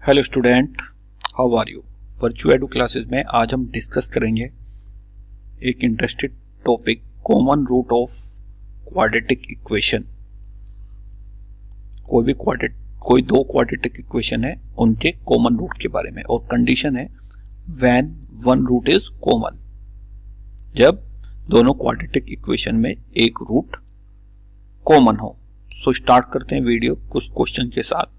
Hello student, how are you. Virtual edu classes में आज हम डिस्कस करेंगे एक interested topic, common root of quadratic equation. कोई दो क्वाड्रेटिक इक्वेशन है, उनके कॉमन रूट के बारे में, और कंडीशन है when one root is common, जब दोनों क्वाड्रेटिक इक्वेशन में एक रूट कॉमन हो। सो स्टार्ट करते हैं वीडियो कुछ क्वेश्चन के साथ।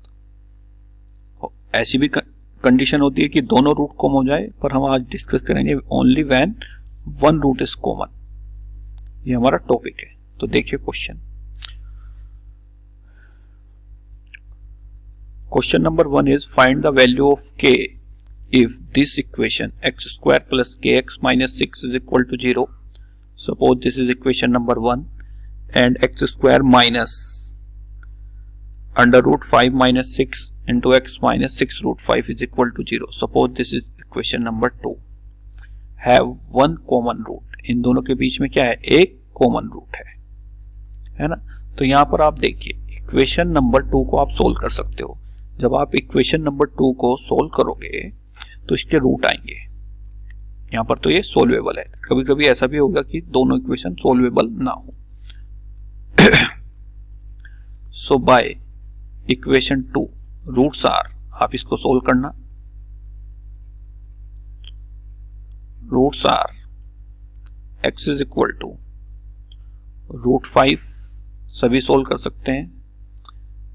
ऐसी भी कंडीशन होती है कि दोनों रूट कॉमन हो जाए, पर हम आज डिस्कस करेंगे only when one root is common. ये हमारा टॉपिक है। तो देखिए question number 1 is find the value of k if this equation x square plus kx minus 6 is equal to 0। Suppose this is equation number 1 and x square minus under root 5 minus 6 into x minus 6 root 5 is equal to 0. Suppose this is equation number 2. Have one common root. इन दोनों के बीच में क्या है? एक common root है ना। तो यहां पर आप देखिए इक्वेशन नंबर 2 को आप सोल्व कर सकते हो। जब आप इक्वेशन नंबर 2 को सोल्व करोगे तो इसके रूट आएंगे। यहां पर तो ये सोल्वेबल है। कभी कभी ऐसा भी होगा कि दोनों इक्वेशन सोल्वेबल ना हो। So by equation 2 roots are, आप इसको सोल्व करना। Roots are x is equal to root 5, सभी सोल्व कर सकते हैं,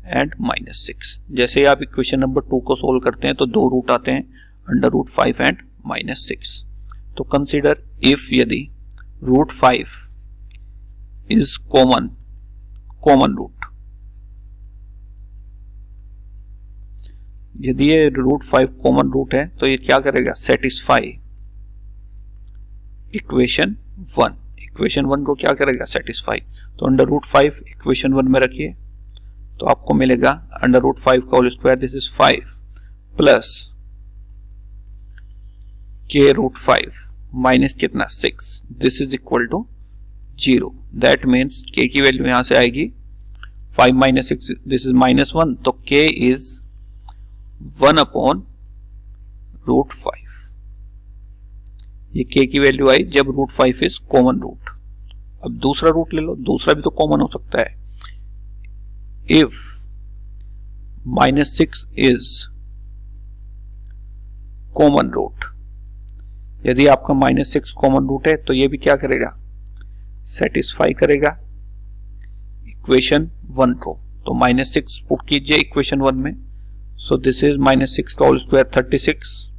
एंड माइनस 6। जैसे ही आप इक्वेशन नंबर 2 को सोल्व करते हैं तो दो रूट आते हैं, अंडर रूट 5 एंड माइनस 6। तो कंसीडर इफ यदि रूट 5 इज कॉमन रूट, यदि ये रूट 5 कॉमन रूट है तो ये क्या करेगा? Satisfy equation 1। इक्वेशन 1 को क्या करेगा? सेटिस्फाई। तो अंडर रूट 5 इक्वेशन 1 में रखिए तो आपको मिलेगा अंडर रूट 5 का whole square, this is 5 plus k root 5 minus कितना? 6, this is equal to 0। That means k की वैल्यू यहां से आएगी 5 माइनस 6, दिस इज माइनस 1, तो के इज 1 अपॉन रूट 5। ये k की वैल्यू आई जब रूट 5 इज कॉमन रूट। अब दूसरा रूट ले लो, दूसरा भी तो कॉमन हो सकता है। If minus 6 is common root, यदि आपका माइनस 6 कॉमन रूट है तो ये भी क्या करेगा? सेटिस्फाई करेगा इक्वेशन 1 को। तो माइनस 6 पुट कीजिए इक्वेशन 1 में। So this is minus 6 का whole square 36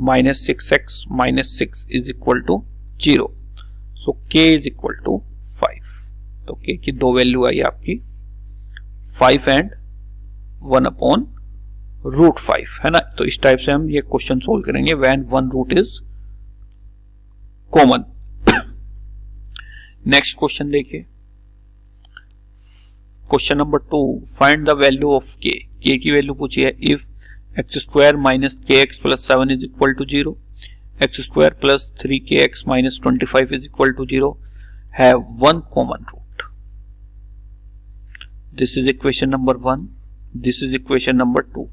minus 6x minus 6 is equal to 0. So k is equal to 5. तो k की दो वैल्यू आई आपकी 5 एंड 1 अपॉन रूट 5, है ना। तो इस टाइप से हम ये क्वेश्चन सोल्व करेंगे when one root is common. Next question देखिए, question number 2, find the value of k की वैल्यू पूछी है। If x square minus k x plus 7 is equal to 0, x square plus 3kx minus 25 is equal to 0, have one common root. This is equation number 1, this is equation number 2।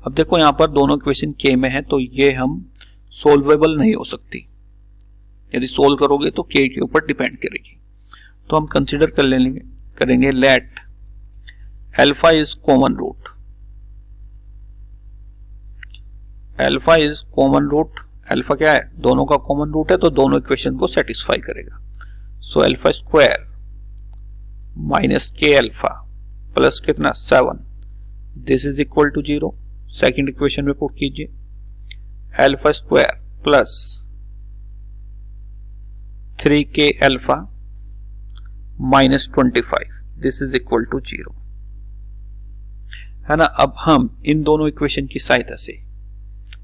अब देखो यहां पर दोनों equation k में है तो ये हम सोल्वेबल नहीं हो सकती। यदि सोल्व करोगे तो k के ऊपर डिपेंड करेगी। तो हम कंसिडर करेंगे let alpha is common root. Alpha is common root, alpha क्या है? दोनों का कॉमन रूट है, तो दोनों इक्वेशन को सेटिस्फाई करेगा। So alpha square minus k alpha plus कितना? 7, this is equal to 0। Second equation में पुट कीजिए alpha square plus 3k alpha minus 25, this is equal to 0, है ना। अब हम इन दोनों इक्वेशन की सहायता से,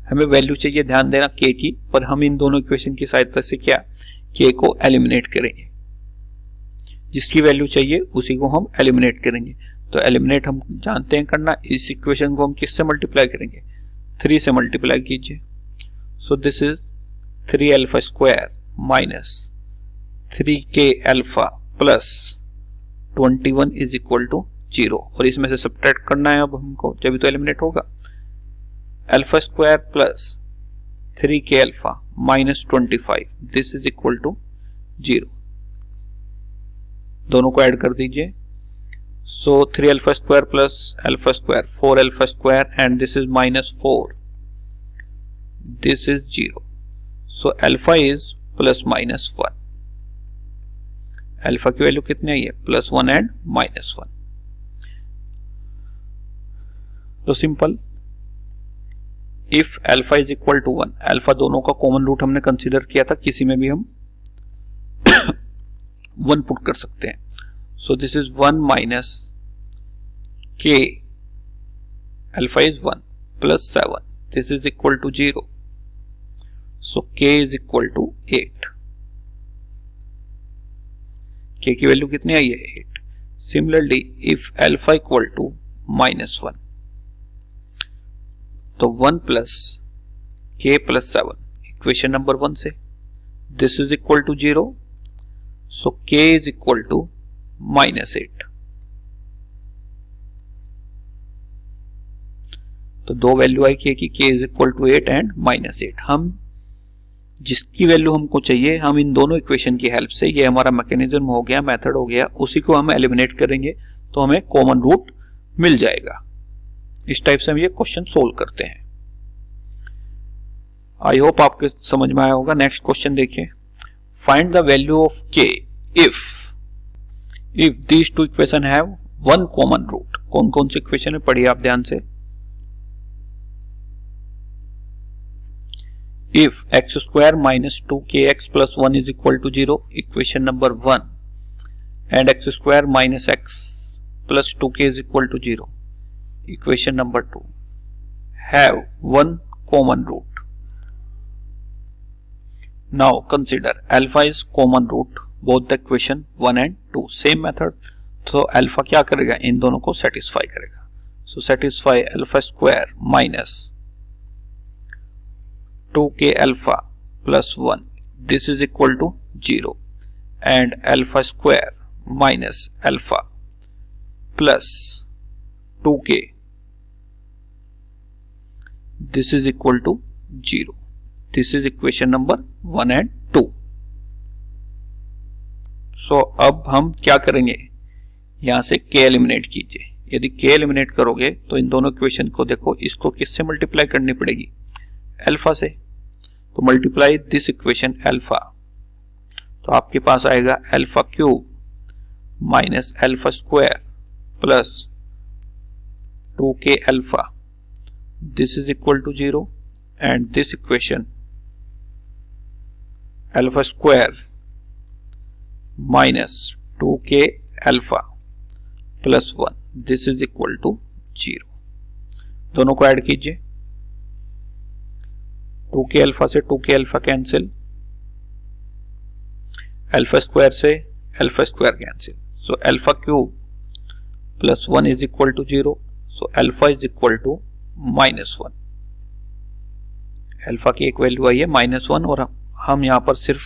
हमें वैल्यू चाहिए, ध्यान देना k की, पर हम इन दोनों इक्वेशन की सहायता से क्या k को एलिमिनेट करेंगे। जिसकी वैल्यू चाहिए उसी को हम एलिमिनेट करेंगे। तो एलिमिनेट हम जानते हैं करना। इस इक्वेशन को हम किससे मल्टीप्लाई करेंगे? 3 से मल्टीप्लाई कीजिए। So this is 3 alpha square minus 3k alpha plus 21 is equal to 0, और इसमें से सब्ट्रैक्ट करना है अब हमको, जब तो एलिमिनेट होगा। Alpha square plus 3k alpha minus 25 this is equal to 0। दोनों को ऐड कर दीजिए। So 3 alpha square plus alpha square 4 alpha square and this is minus 4 this is 0। So alpha is plus minus 1। Alpha की value कितनी आई है? Plus 1 and minus 1। तो simple, if alpha is equal to 1, alpha दोनों का common root हमने consider किया था, किसी में भी हम 1 पुट कर सकते हैं। So this is 1 minus k, alpha is 1 plus 7 this is equal to 0। So k is equal to 8। k की वैल्यू कितनी आई है? 8। Similarly if alpha equal to minus 1, तो 1 plus k plus 7 equation number 1 से, this is equal to 0। So k is equal to minus 8। तो दो value आई k की, k is equal to 8 and minus 8। हम जिसकी वैल्यू हमको चाहिए, हम इन दोनों इक्वेशन की हेल्प से, ये हमारा मैकेनिज्म हो गया, मेथड हो गया, उसी को हम एलिमिनेट करेंगे तो हमें कॉमन रूट मिल जाएगा। इस टाइप से हम ये क्वेश्चन सोल्व करते हैं। आई होप आपके समझ में आया होगा। नेक्स्ट क्वेश्चन देखिए, find the value of k if these two equation have one common root. कौन कौन सी इक्वेशन है पढ़िए आप ध्यान से। If x square minus 2kx plus 1 is equal to 0, equation number 1, and x square minus x plus 2k is equal to 0, equation number 2, have one common root. Now consider alpha is common root both the equation 1 and 2. Same method. So alpha क्या करेगा? इन दोनों को satisfy करेगा. So satisfy alpha square minus 2k alpha plus 1 this is equal to 0 and alpha square minus alpha plus 2k this is equal to 0. This is equation number 1 and 2. So अब हम क्या करेंगे? यहां से k एलिमिनेट कीजिए। यदि k eliminate करोगे तो इन दोनों इक्वेशन को देखो, इसको किससे मल्टीप्लाई करनी पड़ेगी? अल्फा से। तो मल्टीप्लाई दिस इक्वेशन अल्फा, तो आपके पास आएगा alpha cube minus alpha square plus 2k alpha this is equal to 0 and this equation alpha square minus 2k alpha plus 1 this is equal to 0। दोनों को ऐड कीजिए। 2k alpha से 2k alpha cancel, alpha square से alpha square cancel. So alpha cube plus 1 is equal to 0। So alpha is equal to minus 1। Alpha की एक value आई है minus 1 और हम यहां पर सिर्फ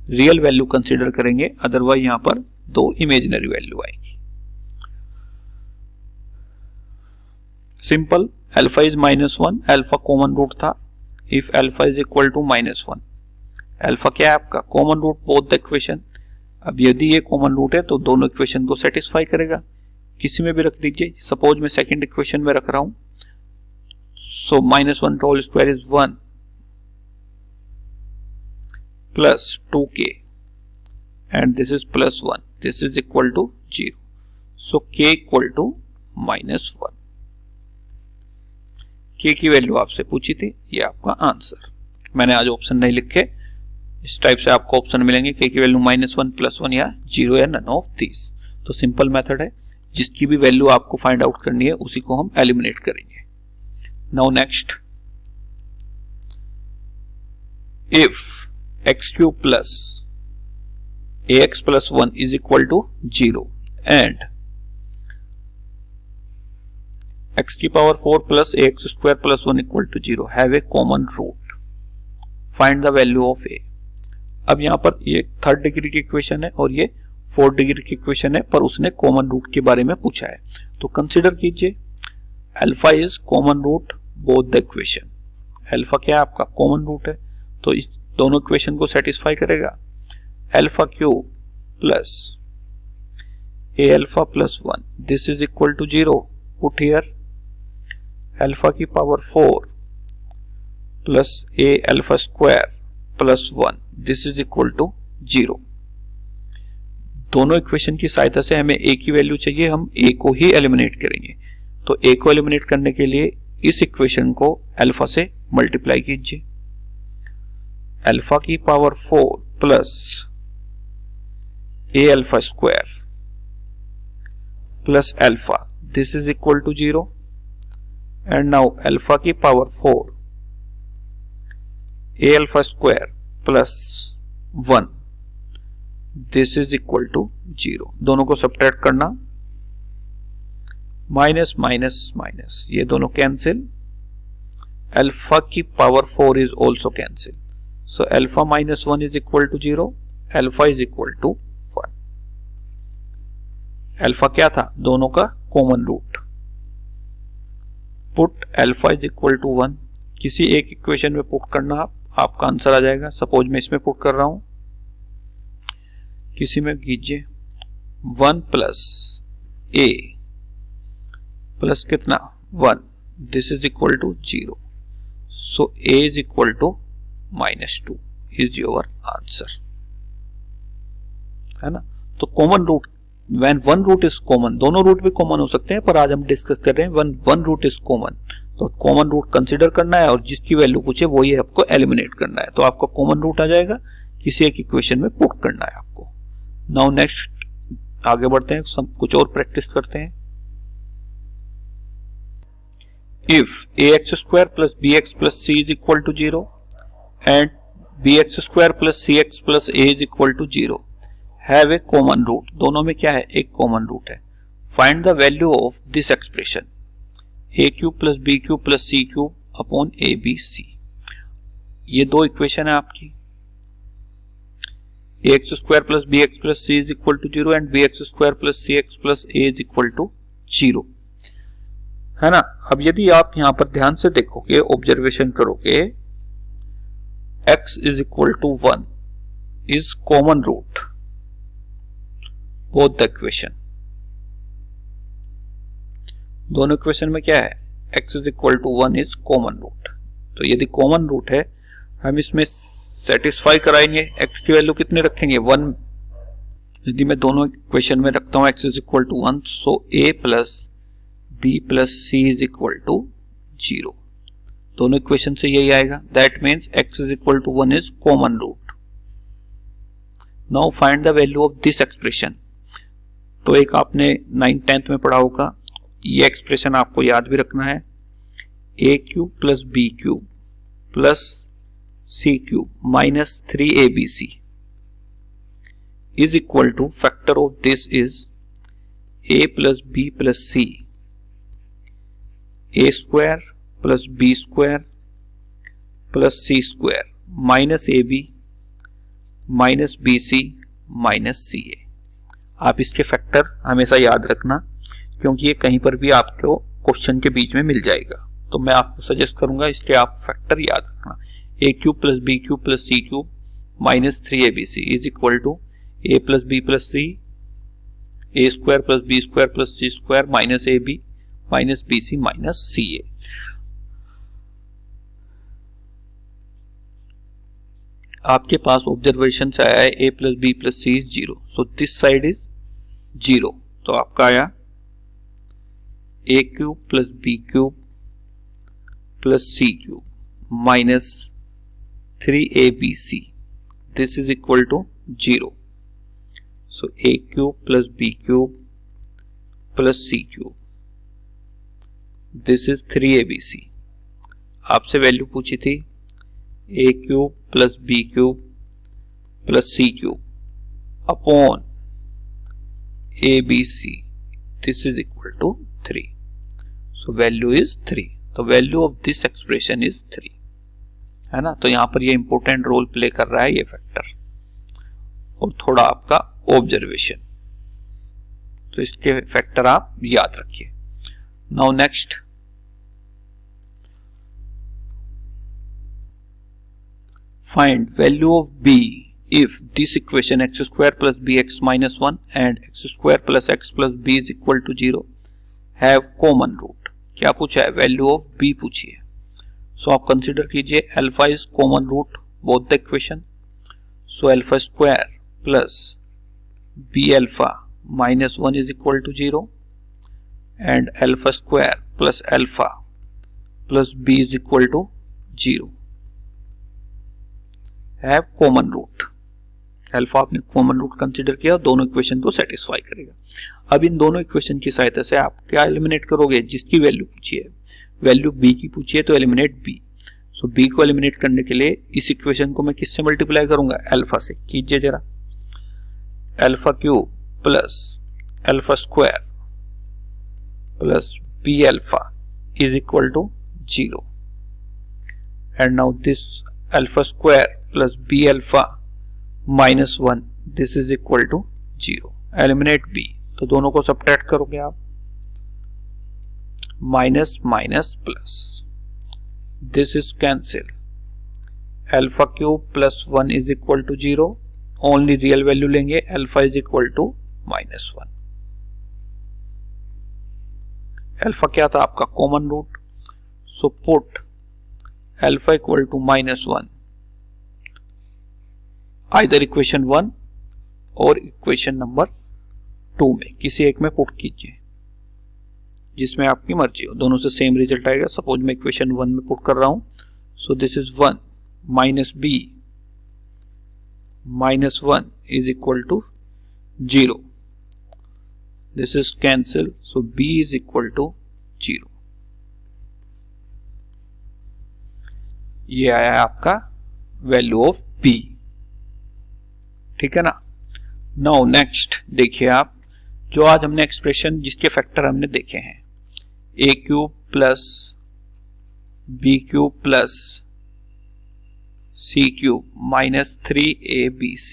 रियल वैल्यू कंसीडर करेंगे, अदरवाइज यहां पर दो इमेजिनरी वैल्यू आएगी। Simple, alpha is minus 1, alpha common root था। If alpha is equal to minus 1, alpha क्या है आपका? Common root both the equation. अब यदि ये कॉमन रूट है तो दोनों इक्वेशन को सेटिस्फाई करेगा, किसी में भी रख दीजिए। सपोज मैं सेकंड इक्वेशन में रख रहा हूं, so minus 1 whole square is 1 plus 2k and this is plus 1 this is equal to 0। So k equal to minus 1। k की वैल्यू आपसे पूछी थी, ये आपका आंसर। मैंने आज ऑप्शन नहीं लिखे, इस टाइप से आपको ऑप्शन मिलेंगे, k की वैल्यू माइनस 1 प्लस 1 या 0 या नन ऑफ दीज। तो सिंपल मेथड है, जिसकी भी वैल्यू आपको फाइंड आउट करनी है उसी को हम एलिमिनेट करेंगे। Now next, if x cube plus ax plus 1 is equal to 0 and x की power 4 plus ax square plus 1 equal to 0 have a common root, find the value of a। अब यहां पर ये थर्ड डिग्री की equation है और ये fourth degree की इक्वेशन है, पर उसने कॉमन रूट के बारे में पूछा है। तो कंसिडर कीजिए, alpha is common root both the equation. Alpha क्या है आपका कॉमन रूट है, तो इस दोनों इक्वेशन को सेटिस्फाई करेगा। Alpha cube plus a alpha plus 1 this is equal to 0, put here alpha की power 4 plus a alpha square plus 1 this is equal to 0। दोनों इक्वेशन की सहायता से हमें ए की वैल्यू चाहिए, हम ए को ही एलिमिनेट करेंगे। तो ए को एलिमिनेट करने के लिए इस इक्वेशन को अल्फा से मल्टीप्लाई कीजिए। अल्फा की power 4 plus a alpha square plus alpha this is equal to 0 and now alpha की power 4 a alpha square plus 1 this is equal to 0। दोनों को सब्ट्रैक्ट करना, माइनस माइनस माइनस, ये दोनों कैंसिल। अल्फा की power 4 is also cancel, so alpha minus 1 is equal to 0, alpha is equal to 1। Alpha क्या था, दोनों का common root. Put alpha is equal to 1, किसी एक इक्वेशन में पुट करना आपका आंसर आ जाएगा। सपोज मैं इसमें पुट कर रहा हूं, किसी में कीजिए 1 प्लस ए प्लस कितना 1 this is equal to 0, so a is equal to -2 is your answer, है ना। तो common root when one root is common, दोनों रूट भी कॉमन हो सकते हैं, पर आज हम डिस्कस कर रहे हैं वन रूट इज कॉमन, तो कॉमन रूट कंसीडर करना है और जिसकी वैल्यू पूछे वो ये आपको एलिमिनेट करना है। तो आपका कॉमन रूट आ जाएगा, किसी एक इक्वेशन में पुट करना है आपको। नाउ नेक्स्ट आगे बढ़ते हैं, सब कुछ और प्रैक्टिस करते हैं। If ax square plus bx plus c is equal to 0 and bx square plus cx plus a is equal to 0 have a common root, दोनों में क्या है, एक कॉमन रूट है। Find the value of this expression a cube plus b cube plus c cube upon abc। ये दो equation है आपकी, ax square plus bx plus c is equal to 0 and bx square plus cx plus a is equal to 0, है ना। अब यदि आप यहां पर ध्यान से देखोगे, ऑब्जर्वेशन करोगे, x is equal to 1 is common root both the equation. दोनों इक्वेशन में क्या है, x is equal to 1 is common root. तो यदि कॉमन रूट है, हम इसमें सेटिस्फाई कराएंगे। x की वैल्यू कितने रखेंगे, 1। यदि मैं दोनों इक्वेशन में रखता हूं x is equal to 1, so a plus b plus c is equal to 0। दोनों इक्वेशन से यही आएगा, that means x is equal to 1 is common root. Now find the value of this expression. तो एक आपने 9th-10th में पढ़ा होगा, ये एक्सप्रेशन आपको याद भी रखना है, a cube plus b cube plus c cube minus 3abc is equal to, factor of this is a plus b plus c, a square plus b square plus c square minus ab minus bc minus ca। आप इसके factor हमेशा याद रखना, क्योंकि ये कहीं पर भी आपको क्वेश्चन के बीच में मिल जाएगा। तो मैं आपको सजेस्ट करूंगा इसके आप फैक्टर याद रखना, a cube plus b cube plus c cube minus 3abc is equal to a plus b plus c, a square plus b square plus c square minus ab minus bc minus ca। आपके पास observation से आया है a plus b plus c is 0, so this side is 0, तो आपका आया a cube plus b cube plus c cube minus 3abc this is equal to 0, so a cube plus b cube plus c cube this is 3abc। आपसे value पूछी थी a cube plus b cube plus c cube upon abc this is equal to 3, so value is 3। तो value of this expression is 3, है ना। तो यहां पर ये इंपॉर्टेंट रोल प्ले कर रहा है ये फैक्टर, और थोड़ा आपका ऑब्जर्वेशन, तो इसके फैक्टर आप याद रखिए। Now next Find value of b if this equation x square plus bx minus 1 and x square plus x plus b is equal to 0 have common root। क्या पूछा है? वैल्यू ऑफ b पूछी है। सो आप consider कीजिए alpha is common root both the equation. So alpha square plus b alpha minus 1 is equal to 0 and alpha square plus alpha plus b is equal to 0 have common root। Alpha आपने common root consider किया, दोनों equation को satisfy करेगा। अब इन दोनों equation की सहायता से आप क्या एलिमिनेट करोगे? जिसकी वैल्यू पूछी है, वैल्यू b की पूछी है तो एलिमिनेट b। सो b को एलिमिनेट करने के लिए इस इक्वेशन को मैं किससे मल्टीप्लाई करूंगा? अल्फा से। कीजिए जरा, alpha cube plus alpha square plus b alpha is equal to 0 and now this alpha square plus b alpha minus 1 this is equal to 0। Eliminate b, तो दोनों को सब्ट्रैक्ट करोगे आप, minus minus plus, this is cancel, alpha cube plus 1 is equal to 0, only real value लेंगे, alpha is equal to minus 1। Alpha क्या था आपका? Common root. So put alpha equal to minus 1 either equation 1 और equation number 2 में, किसी एक में put कीजिए जिसमें आपकी मर्जी हो, दोनों से सेम रिजल्ट आएगा। सपोज मैं इक्वेशन 1 में पुट कर रहा हूं, so this is 1 minus b minus 1 is equal to 0, this is cancel, so b is equal to 0। ये आया आपका वैल्यू ऑफ b, ठीक है ना। नाउ नेक्स्ट देखिए आप, जो आज हमने एक्सप्रेशन जिसके फैक्टर हमने देखे हैं, a cube plus b cube plus c cube minus 3abc,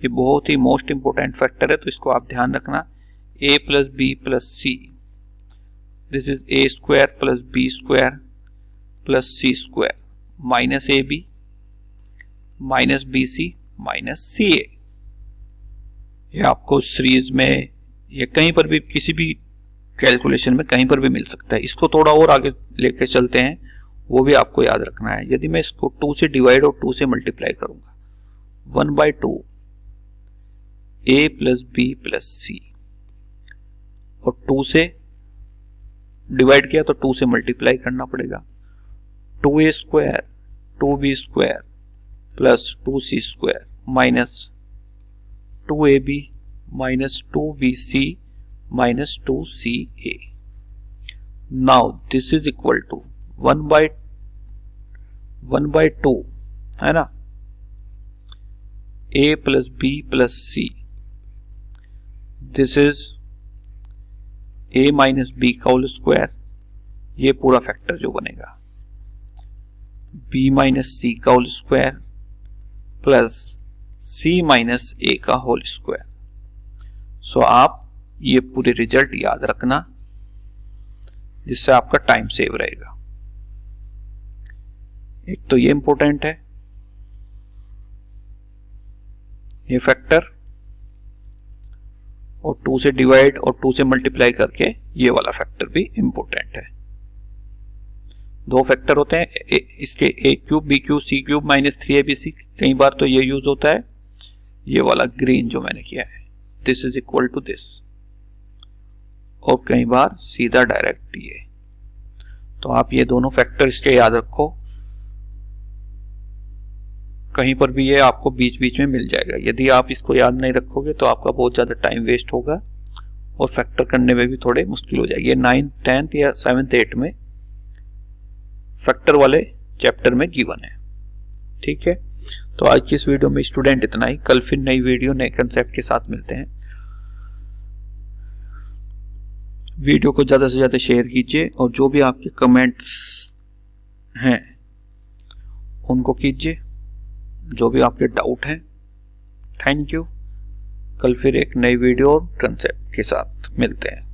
ये बहुत ही मोस्ट इंपोर्टेंट फैक्टर है, तो इसको आप ध्यान रखना। a plus b plus c, this is a square plus b square plus c square minus ab minus bc minus ca। ये आपको सीरीज में या कहीं पर भी किसी भी कैलकुलेशन में कहीं पर भी मिल सकता है। इसको थोड़ा और आगे लेके चलते हैं, वो भी आपको याद रखना है। यदि मैं इसको 2 से डिवाइड और 2 से मल्टीप्लाई करूंगा, 1/2 a plus b plus c, और 2 से डिवाइड किया तो 2 से मल्टीप्लाई करना पड़ेगा, 2a square 2b square plus 2c square minus 2ab minus 2bc minus 2ca। Now this is equal to 1/2 है ना, a plus b plus c, this is a minus b का होल स्क्वायर, ये पूरा factor जो बनेगा, b minus c का whole square plus c minus a का whole square. So आप ये पूरे रिजल्ट याद रखना, जिससे आपका टाइम सेव रहेगा। एक तो ये इंपॉर्टेंट है, ये फैक्टर, और 2 से डिवाइड और 2 से मल्टीप्लाई करके ये वाला फैक्टर भी इंपॉर्टेंट है। 2 फैक्टर होते हैं इसके, a cube b cube c cube minus 3abc। कई बार तो ये यूज होता है, ये वाला ग्रीन जो मैंने किया है, this is equal to this, और कई बार सीधा डायरेक्ट ये। तो आप ये दोनों फैक्टर इसके याद रखो, कहीं पर भी ये आपको बीच बीच में मिल जाएगा। यदि आप इसको याद नहीं रखोगे तो आपका बहुत ज्यादा टाइम वेस्ट होगा और फैक्टर करने में भी थोड़े मुश्किल हो जाएगी। ये 9th 10th या 7th 8th में फैक्टर वाले चैप्टर में गिवन है, ठीक है। तो आज की इस वीडियो में स्टूडेंट इतना ही, कल फिर नई वीडियो नए कंसेप्ट के साथ मिलते हैं। वीडियो को ज्यादा से ज्यादा शेयर कीजिए और जो भी आपके कमेंट्स हैं उनको कीजिए, जो भी आपके डाउट हैं। Thank you. कल फिर एक नई वीडियो और कंसेप्ट के साथ मिलते हैं।